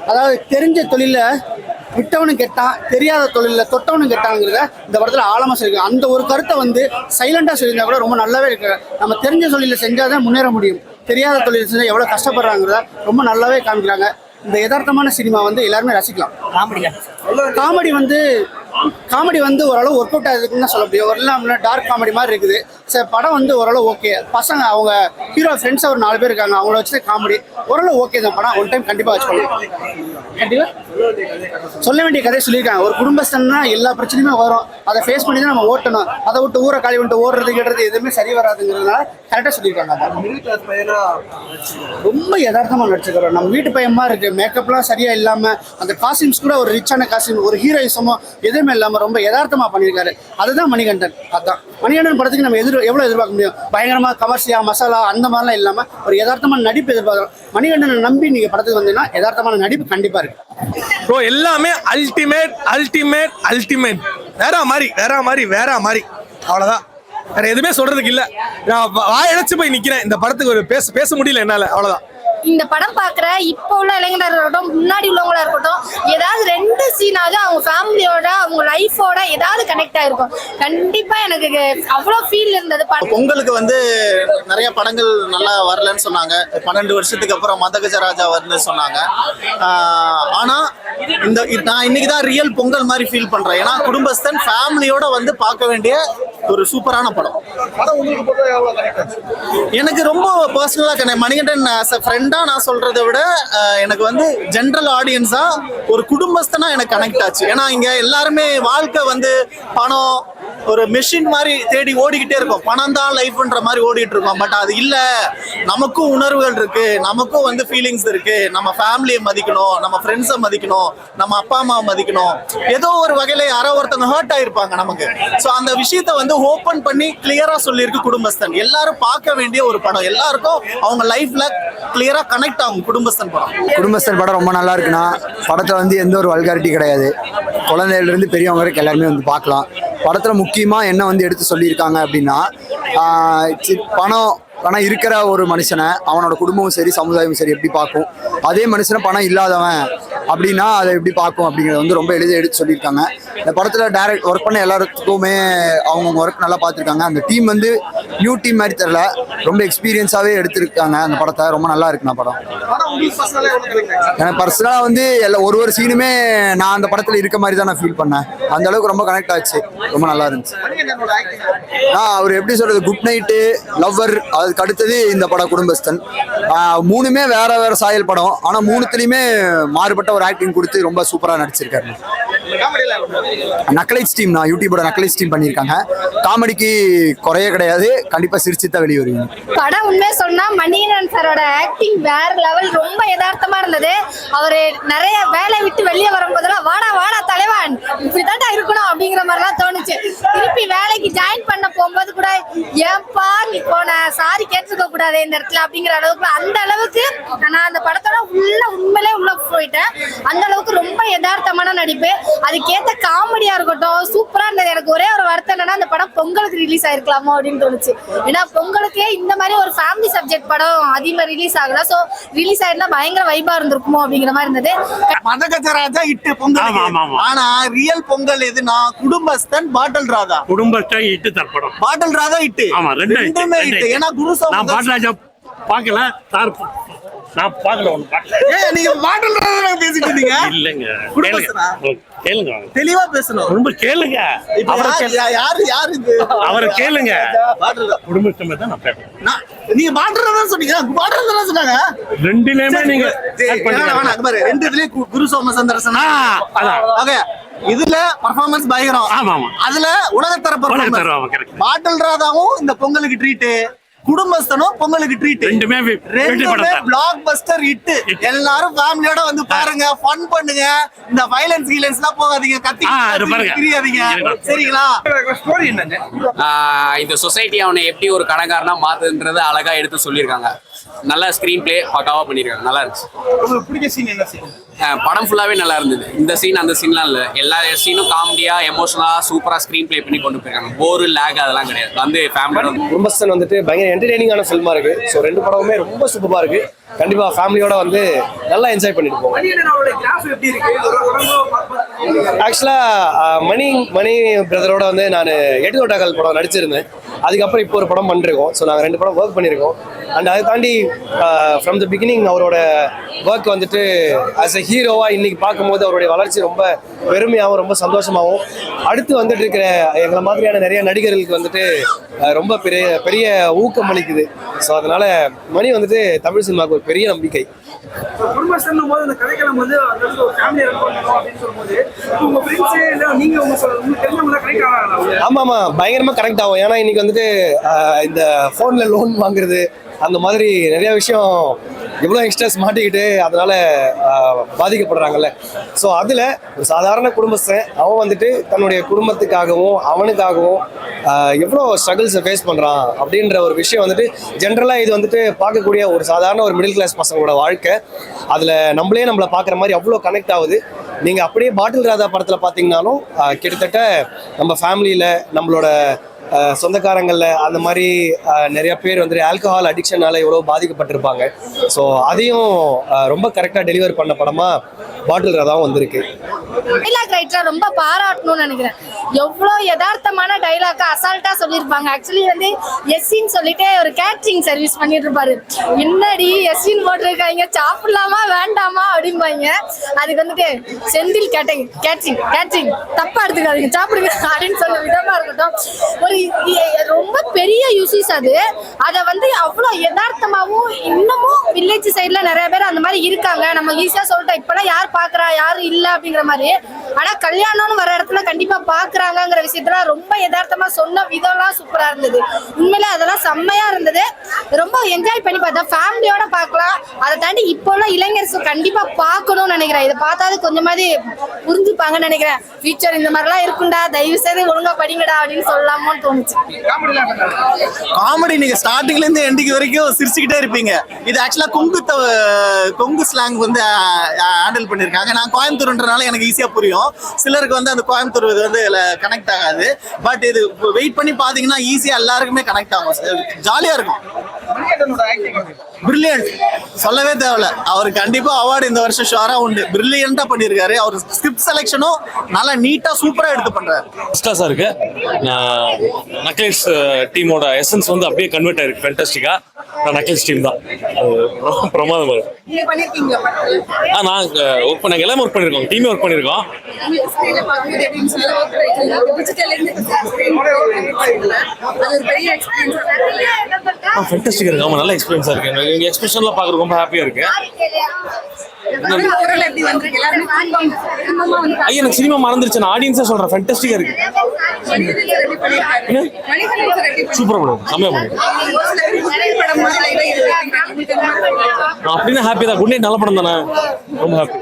அதாவது தெரிஞ்ச தொழில விட்டவனும் கெட்டான், தெரியாத தொழில தொட்டவனும் கெட்டாங்கிறத இந்த படத்துல ஆழமா சொல்லியிருக்காங்க. அந்த ஒரு கருத்தை வந்து சைலண்டா சொல்லியிருந்தா கூட ரொம்ப நல்லாவே இருக்கு. நம்ம தெரிஞ்ச தொழில செஞ்சாதான் முன்னேற முடியும், தெரியாத தொழில் செஞ்சா எவ்வளவு கஷ்டப்படுறாங்கிறத ரொம்ப நல்லாவே காமிக்கிறாங்க. இந்த யதார்த்தமான சினிமா வந்து எல்லாருமே ரசிக்கலாம். காமெடி வந்து ஓரளவு ஒர்க் அவுட் ஆகுதுன்னு சொல்ல முடியும். ஒரு டார்க் காமெடி மாதிரி இருக்குது. சரி, படம் வந்து ஓரளவு ஓகே. பசங்க அவங்க ஹீரோ ஃப்ரெண்ட்ஸ் ஒரு 4 பேர் இருக்காங்க, அவங்கள வச்சு காமெடி ஓரளவு ஓகே தான். படம் ஒன் டைம் கண்டிப்பாக வச்சுக்கணும். கண்டிப்பாக சொல்ல வேண்டிய கதையை சொல்லியிருக்காங்க. ஒரு குடும்பஸ்தன்னா எல்லா பிரச்சனையுமே வரும், அதை ஃபேஸ் பண்ணி தான் நம்ம ஓட்டணும். அதை விட்டு ஊரை காலி விட்டு ஓடுறது கேட்டுறது எதுவுமே சரி வராதுங்கிறதுனால கரெக்டாக சொல்லியிருக்காங்க. ரொம்ப யதார்த்தமாக நடிச்சிருக்கிறோம். நம்ம வீட்டு பையமா இருக்கு, மேக்கப்லாம் சரியா இல்லாமல், அந்த காஸ்டியூம்ஸ் கூட ஒரு ரிச்சான காஸ்டியூம், ஒரு ஹீரோயிசமோ எதுவுமே இல்லாமல் ரொம்ப யதார்த்தமாக பண்ணியிருக்காரு. அதுதான் மணிகண்டன். அதுதான் மணிகண்டன் படத்துக்கு நம்ம எவ்வளோ எதிர்பார்க்க முடியும்? பயங்கரமாக கமர்ஷியா மசாலா அந்த மாதிரிலாம் இல்லாமல் ஒரு யதார்த்தமான நடிப்பு எதிர்பார்க்குறோம். மணிகண்டனை நம்பி நீங்கள் படத்துக்கு வந்தீங்கன்னா யதார்த்தமான நடிப்பு கண்டிப்பாக இருக்கு. ப்ரோ எல்லாமே அல்டிமேட் அல்டிமேட் அல்டிமேட். வேற மாதிரி அவ்வளோதான். வேற எதுவுமே சொல்றதுக்கு இல்லை. நான் வாயடைச்சு போய் நிற்கிறேன். இந்த படத்துக்கு ஒரு பேச முடியல என்னால். அவ்வளோதான். இந்த படம் பார்க்குற இப்போ உள்ள இளைஞராக இருக்கட்டும், முன்னாடி உள்ளவங்களா இருக்கட்டும், ஏதாவது 2 சீனாவது அவங்க ஃபேமிலியோட அவங்க லைஃபோட ஏதாவது கனெக்ட் ஆயிருக்கும். கண்டிப்பா எனக்கு அவ்வளோ ஃபீல் இருந்தது. பொங்கலுக்கு வந்து நிறைய படங்கள் நல்லா வரலன்னு சொன்னாங்க. 12 வருஷத்துக்கு அப்புறம் மதகஜராஜா வருதுன்னு சொன்னாங்க. ஆனா நான் இன்னைக்கு தான் ரியல் பொங்கல் மாதிரி ஃபீல் பண்றேன். ஏன்னா குடும்பஸ்தன் ஃபேமிலியோட வந்து பார்க்க வேண்டிய ஒரு சூப்பரான படம். எனக்கு ரொம்ப பர்சனலா மணிகண்டன் ஃப்ரெண்டா நான் சொல்றதை விட எனக்கு வந்து ஜென்ரல் ஆடியன்ஸா ஒரு குடும்பஸ்தனா எனக்கு கனெக்ட் ஆச்சு. ஏன்னா இங்க எல்லாருமே வாழ்க்கை வந்து பணம் ஒரு மெஷின் மாதிரி தேடி ஓடிக்கிட்டே இருக்கும். பணம் தான் லைஃப்ன்ற மாதிரி ஓடிட்டு இருக்கோம். பட் அது இல்ல, நமக்கும் உணர்வுகள் இருக்கு, நமக்கும் வந்து ஃபீலிங்ஸ் இருக்கு. நம்ம ஃபேமிலியை மதிக்கணும், நம்ம ஃப்ரெண்ட்ஸை மதிக்கணும், நம்ம அப்பா அம்மாவை மதிக்கணும். ஏதோ ஒரு வகையில யாரோ ஒருத்தவங்க ஹர்ட் ஆயிருப்பாங்க நமக்கு. ஸோ அந்த விஷயத்த வந்து ஓப்பன் பண்ணி கிளியரா சொல்லியிருக்கு குடும்பஸ்தன். எல்லாரும் பார்க்க வேண்டிய ஒரு படம். எல்லாருக்கும் அவங்க லைஃப்ல கிளியரா கனெக்ட் ஆகும் குடும்பஸ்தன் படம். குடும்பஸ்தன் படம் ரொம்ப நல்லா இருக்குன்னா, படத்துல வந்து எந்த ஒரு வல்காரிட்டி கிடையாது. குழந்தையில இருந்து பெரியவங்க வரைக்கும் எல்லாருமே வந்து பார்க்கலாம். படத்துல முக்கியமா என்ன வந்து எடுத்து சொல்லியிருக்காங்க அப்படின்னா, பணம் இருக்கிற ஒரு மனுஷனை அவனோட குடும்பமும் சரி சமுதாயமும் சரி எப்படி பார்க்கும், அதே மனுஷனை பணம் இல்லாதவன் அப்படின்னா அதை எப்படி பார்க்கும் அப்படிங்கிறத வந்து ரொம்ப எளிதாக எடுத்து சொல்லியிருக்காங்க. இந்த படத்தில் ஒர்க் பண்ண எல்லாத்துக்குமே அவங்கவுங்க ஒர்க் நல்லா பார்த்துருக்காங்க. அந்த டீம் வந்து நியூ டீம் மாதிரி தெரியல, ரொம்ப எக்ஸ்பீரியன்ஸாகவே எடுத்திருக்காங்க அந்த படத்தை. ரொம்ப நல்லா இருக்குண்ணா படம். எனக்கு பர்சனலாக வந்து ஒரு சீனுமே நான் அந்த படத்தில் இருக்க மாதிரி தான் நான் ஃபீல் பண்ணேன். அந்த அளவுக்கு ரொம்ப கனெக்ட் ஆச்சு. ரொம்ப நல்லா இருந்துச்சு. அவர் எப்படி சொல்றது, குட் நைட்டு, லவ்வர், அதுக்கு அடுத்தது இந்த படம் குடும்பஸ்தன். 3மே வேற சாயல் படம். ஆனால் 3த்துலையுமே மாறுபட்ட ஒரு ஆக்டிங் கொடுத்து ரொம்ப சூப்பராக நடிச்சிருக்காரு. நக்கலைட்ஸ் டீம் நான் யூடியூபோட நக்கலைட்ஸ் டீம் பண்ணியிருக்காங்க. காமெடிக்கு குறைய கிடையாது, கண்டிப்பா சிரிச்சுதான் வெளியே வருவீங்க. படம் உண்மையா சொன்னா மணிகண்டன் சாரோட ஆக்டிங் வேற லெவல். ரொம்ப யதார்த்தமா இருந்தது. அவரு நிறைய வேலை விட்டு வெளியே வரும்போதெல்லாம் வாடா தலைவன் இப்படிதான் இருக்கணும் அப்படிங்கிற மாதிரிலாம் தோணுச்சு. திருப்பி வேலைக்கு ஜாயின் பண்ண போகும்போது கூட ஏன்பா நீ போன சாரி கேட்டிருக்க கூடாது இந்த இடத்துல அப்படிங்கிற அளவுக்கு, அந்த அளவுக்கு நான் அந்த படத்தோட உண்மையிலே உள்ள போயிட்டேன். அந்த அளவுக்கு ரொம்ப யதார்த்தமான நடிப்பு. அதுக்கேற்ற காமெடியா இருக்கட்டும், சூப்பரா இருந்தது. எனக்கு ஒரே ஒரு வருத்தம் என்னன்னா, அந்த படம் பொங்கலுக்கு ரிலீஸ் ஆயிருக்கலாமோ அப்படின்னு தோணுச்சு. ஏன்னா பொங்கலுக்கே இந்த மாதிரி ஒரு ஃபேமிலி சப்ஜெக்ட் படம் அதிகமா ரிலீஸ் ஆகல. சோ ரிலீஸ் ஆயிருந்தா பயங்கர வைபா இருந்திருக்குமோ அப்படிங்கிற மாதிரி இருந்தது. மதகஜராஜா இட்டு பொங்கல். ஆனா ரியல் பொங்கல் எதுனா குடும்பஸ்தன், பாட்டில் ராதா. குடும்பஸ்தன் இட்டு தற்படம், பாட்டில் ராதா இட்டு. ரெண்டுமே இட்டு. ஏன்னா குருசாமி நான் பாட்டில் ராஜா பார்க்கல, நான் பார்க்கல. ஒண்ணு பார்க்கல. நீங்க பாட்டில் ராதா பேசிட்டு இருந்தீங்க. இல்லங்க, கேளுங்க, தெளிவா பேசணும். ரொம்ப கேளுங்க. யாரு இது? அவரை கேளுங்க. குடும்பஸ்தன் தான் நான் பேசுறேன். நீங்க பாட்டில் ராதா சொன்னீங்க, பாட்டில் ராதா சொன்னாங்க. ரெண்டுலயுமே நீங்க ரெண்டுலயும் குரு சோமசந்திரசனா. ஓகே, இதுல பர்ஃபார்மன்ஸ் பயங்கரம். அதுல உலகத்தர பர்ஃபார்மன்ஸ். பாட்டில் ராதாவும் இந்த பொங்கலுக்கு ட்ரீட், குடும்பஸ்தனும் பொங்கலுக்கு ட்ரீட். ரெண்டுமே பிளாக் பஸ்டர் ஹிட். எல்லாரும் ஃபேமிலியோட வந்து பாருங்க, ஃபன் பண்ணுங்க. இந்த வயலன்ஸ் கீலன்ஸ்லாம் போகாதீங்க, கத்திரியாதீங்க. சரிங்களா? ஸ்டோரி என்னங்க? இந்த சொசைட்டி அவனை எப்படி ஒரு கடைக்காரனா மாத்துன்றது அழகா எடுத்து சொல்லியிருக்காங்க. நல்ல ஸ்க்ரீன் பிளே பக்காவாக பண்ணியிருக்காங்க, நல்லா இருந்துச்சு. உங்களுக்கு பிடிச்ச சீன் என்ன சீன்? படம் ஃபுல்லாகவே நல்லா இருந்தது. இந்த சீன் அந்த சீன்லாம் இல்லை, எல்லா சீனும் காமெடியாக எமோஷனலாக சூப்பராக ஸ்க்ரீன் பிளே பண்ணி கொண்டு போயிருக்காங்க. போரு லேக் அதெல்லாம் கிடையாது. வந்து ஃபேமிலியோட குடும்பஸ்தன் வந்துட்டு பயங்கர என்டர்டெய்னிங்கான ஃபில்மா இருக்கு. ஸோ 2 படமுமே ரொம்ப சூப்பராக இருக்கு. கண்டிப்பா ஃபேமிலியோட வந்து நல்லா என்ஜாய் பண்ணிட்டு போவோம். ஆக்சுவலா மணி பிரதரோட வந்து நான் எட்டுதோட்டாக்கள் படம் நடிச்சிருந்தேன். அதுக்கப்புறம் இப்போ ஒரு படம் பண்ணிருக்கோம். ஸோ நாங்கள் 2 படம் ஒர்க் பண்ணியிருக்கோம். அண்ட் அதை தாண்டி ஃப்ரம் த பிகினிங் அவரோட ஒர்க் வந்துட்டு ஆஸ் எ ஹீரோவா இன்னைக்கு பார்க்கும்போது அவருடைய வளர்ச்சி ரொம்ப பெருமையாகவும் ரொம்ப சந்தோஷமாகவும், அடுத்து வந்துட்டு இருக்கிற எங்களை மாதிரியான நிறைய நடிகர்களுக்கு வந்துட்டு ரொம்ப பெரிய பெரிய ஊக்கம் அளிக்குது. ஸோ அதனால மணி வந்துட்டு தமிழ் சினிமாவுக்கு ஒரு பெரிய நம்பிக்கை. குடும்பம் போது அந்த கதைக்களம் வந்து ஒரு ஃபேமிலி ரன் பண்ணணும் அப்படின்னு சொல்லும்போது உங்க ஃப்ரெண்ட்ஸ் இல்ல நீங்க உங்களுக்கு தெரிஞ்சவங்க கனெக்ட் ஆகலாம். ஆமா பயங்கரமா கனெக்ட் ஆகும். ஏன்னா இன்னைக்கு வந்துட்டு இந்த போன்ல லோன் வாங்குறது அந்த மாதிரி நிறைய விஷயம் எவ்வளோ யங்ஸ்டர்ஸ் மாட்டிக்கிட்டு அதனால பாதிக்கப்படுறாங்கல்ல. ஸோ அதில் ஒரு சாதாரண குடும்பஸ்தன் அவன் வந்துட்டு தன்னுடைய குடும்பத்துக்காகவும் அவனுக்காகவும் எவ்வளோ ஸ்ட்ரகிள்ஸை ஃபேஸ் பண்ணுறான் அப்படின்ற ஒரு விஷயம் வந்துட்டு ஜென்ரலாக இது வந்துட்டு பார்க்கக்கூடிய ஒரு சாதாரண ஒரு மிடில் கிளாஸ் பசங்களோட வாழ்க்கை. அதில் நம்மளை பார்க்குற மாதிரி அவ்வளோ கனெக்ட் ஆகுது. நீங்கள் அப்படியே பாட்டில் ராதா படத்தில் பார்த்தீங்கன்னாலும் கிட்டத்தட்ட நம்ம ஃபேமிலியில் நம்மளோட சொந்தக்காரங்களில் அந்த மாதிரி நிறைய பேர் வந்துட்டு ஆல்கஹால் அடிக்ஷனால எவ்வளோ பாதிக்கப்பட்டிருப்பாங்க. ஸோ அதையும் ரொம்ப கரெக்டாக டெலிவர் பண்ண படமாக பாட்டில் ராதாவும் வந்திருக்கு. டைலாக் ரைட்டரை ரொம்ப பாராட்டணும்னு நினைக்கிறேன். எவ்வளோ யதார்த்தமான டைலாக்கை அசால்ட்டாக சொல்லியிருப்பாங்க. ஆக்சுவலி வந்து எஸ்சின்னு சொல்லிட்டு ஒரு கேட்ரிங் சர்வீஸ் பண்ணிட்டு இருப்பாரு. என்னடி எஸ்சின்னு போட்டிருக்காங்க, சாப்பிடலாமா வேண்டாமா அப்படிம்பாங்க. அதுக்கு வந்துட்டு செந்தில் கேட்ரிங் தப்பா எடுத்துக்காதீங்க சாப்பிடுங்க அப்படின்னு சொல்ல விதமா இருக்கட்டும். ஒரு ரொம்ப பெரிய யூசிஸ் அது. அதை வந்து அவ்வளோ யதார்த்தமாகவும் இன்னமும் வில்லேஜ் சைடில் நிறைய பேர் அந்த மாதிரி இருக்காங்க. நம்ம ஈஸியாக சொல்லிட்டோம் இப்போலாம் யார் பார்க்குறா யாரும் இல்லை அப்படிங்கிற மாதிரி. ஆனால் கல்யாணம்னு வர இடத்துல கண்டிப்பாக பார்க்குறாங்கிற விஷயத்துல ரொம்ப யதார்த்தமா சொன்ன விதம்லாம் சூப்பராக இருந்தது. உண்மையில அதெல்லாம் செம்மையா இருந்தது. ரொம்ப என்ஜாய் பண்ணி பார்த்தா ஃபேமிலியோட பார்க்கலாம். அதை தாண்டி இப்போலாம் இளைஞர்ஸ் கண்டிப்பாக பார்க்கணும்னு நினைக்கிறேன். இதை பார்த்தாது கொஞ்சமாதிரி புரிஞ்சுப்பாங்கன்னு நினைக்கிறேன். ஃபியூச்சர் இந்த மாதிரிலாம் இருக்குண்டா, தயவு செய்து ஒழுங்கா படிங்கடா அப்படின்னு சொல்லலாமோன்னு தோணுச்சு. காமெடி நீங்க ஸ்டார்டிங்ல இருந்து எண்டிங் வரைக்கும் சிரிச்சுக்கிட்டே இருப்பீங்க. இது ஆக்சுவலா கொங்கு ஸ்லாங் வந்து ஹேண்டில் பண்ணிருக்காங்க. நான் கோயம்புத்தூர்ன்றனால எனக்கு ஈஸியா புரியும். சிலருக்கு வந்து அந்த கோயம்புத்தூர் இது வந்து கனெக்ட் ஆகாது. பட் இது வெயிட் பண்ணி பாத்தீங்கன்னா ஈஸியா எல்லாருக்குமே கனெக்ட் ஆகும். ஜாலியா இருக்கும். பிரில்லியன்ட் சொல்லவே தேவையில்ல. அவருக்கு கண்டிப்பா அவார்டு இந்த வருஷம் ஷுவரா உண்டு. பிரில்லியண்டா பண்ணிருக்காரு. அவர் ஸ்கிரிப்ட் செலெக்ஷனும் நல்லா நீட்டா சூப்பரா எடுத்து பண்றாரு. ஃபர்ஸ்ட் இருக்கு. நக்லஸ் டீமோட எசன்ஸ் வந்து அப்படியே கன்வெர்ட் ஆயிருக்கு ஃபேண்டாஸ்டிக்கா. நான் நக்லஸ் டீம் தான். பிரமாதமா இருக்கு. நான் ஒர்க் பண்ண எல்லாமே ஒர்க் பண்ணிருக்கோம். டீமே ஒர்க் பண்ணிருக்கோம். ஃபேண்டாஸ்டிக்கா இருக்கு. ஆமா நல்ல எக்ஸ்பீரியன்ஸா இருக்கு. எங்க எக்ஸ்பிரஷன்லாம் பார்க்க ரொம்ப ஹாப்பியா இருக்கு. எனக்கு சினிமா மறந்துருச்சு. நான் ஆடியன்ஸா சொல்றேன். ஃபேண்டாஸ்டிக்கா இருக்கு. சூப்பரா பண்ணுங்க. செம்மையா பண்ணுங்க. அப்படின்னா ஹாப்பி தான். குட் நைட் நல்ல படம் தானே. ரொம்ப ஹாப்பி.